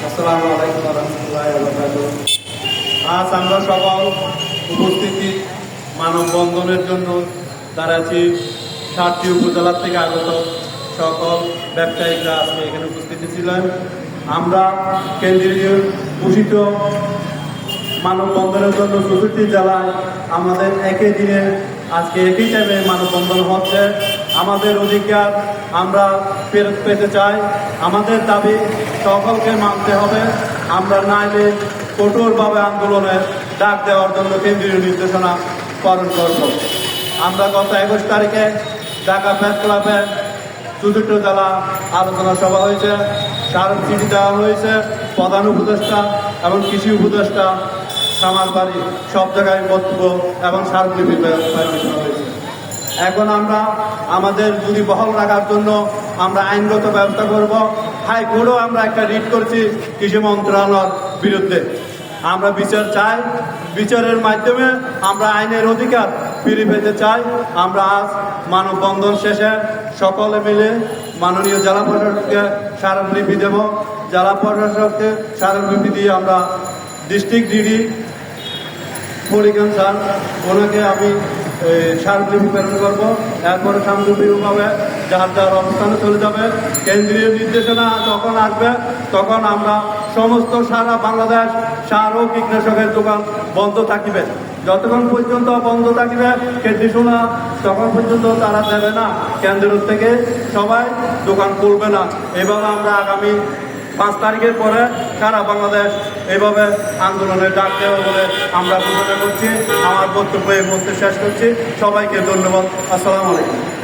আসসালামু আলাইকুম রহমতুল্লাহ বরকাতুহ। আজ আমরা সবাই উপস্থিতি মানববন্ধনের জন্য দাঁড়াচ্ছি। 7টি উপজেলা থেকে আগত সকল ব্যবসায়িকরা আজকে এখানে উপস্থিত ছিলেন। আমরা কেন্দ্রীয় ঘোষিত মানববন্ধনের জন্য 64টি জেলায় আমাদের একই দিনে আজকে একই টাইমে মানববন্ধন হচ্ছে। আমাদের অধিকার আমরা ফেরত পেতে চাই। আমাদের দাবি সকলকে মানতে হবে। আমরা নাইলে কঠোরভাবে আন্দোলনের ডাক দেওয়ার জন্য কেন্দ্রীয় নির্দেশনা পালন করব। আমরা গত 21 তারিখে ঢাকা প্রেস ক্লাবে 64 জেলা আলোচনা সভা হয়েছে, স্মারকলিপি দেওয়া হয়েছে। প্রধান উপদেষ্টা এবং কৃষি উপদেষ্টা খামার বাড়ি সব জায়গায় বক্তব্য এবং স্মারকলিপি প্রেরণ হয়েছে। এখন আমরা আমাদের যদি বহাল রাখার জন্য আমরা আইনগত ব্যবস্থা করব। হাইকোর্টও আমরা একটা রিট করছি কৃষি মন্ত্রণালয়ের বিরুদ্ধে। আমরা বিচার চাই। বিচারের মাধ্যমে আমরা আইনের অধিকার ফিরে পেতে চাই। আমরা আজ মানববন্ধন শেষে সকলে মিলে মাননীয় জেলা প্রশাসককে স্মারকলিপি দেব। জেলা প্রশাসককে স্মারকলিপি দিয়ে আমরা ডিস্ট্রিক্ট ডিডি পরিজ্ঞান স্যার ওনাকে আমি স্মারকলিপি প্রেরণ করবো। এরপরে শান্তিপূর্ণভাবে যার যার অবস্থানে চলে যাবে। কেন্দ্রীয় নির্দেশনা যখন আসবে তখন আমরা সমস্ত সারা বাংলাদেশ সার ও কীটনাশকের দোকান বন্ধ থাকিবে। যতক্ষণ পর্যন্ত বন্ধ থাকিবে নির্দেশনা তখন পর্যন্ত তারা দেবে না। কেন্দ্র থেকে সবাই দোকান খুলবে না। এভাবে আমরা আগামী 5 তারিখের পরে সারা বাংলাদেশ এইভাবে আন্দোলনের ডাক দেওয়া বলে আমরা ঘোষণা করছি। আমার বক্তব্য এই মুহূর্তে শেষ করছি। সবাইকে ধন্যবাদ। আসসালামু আলাইকুম।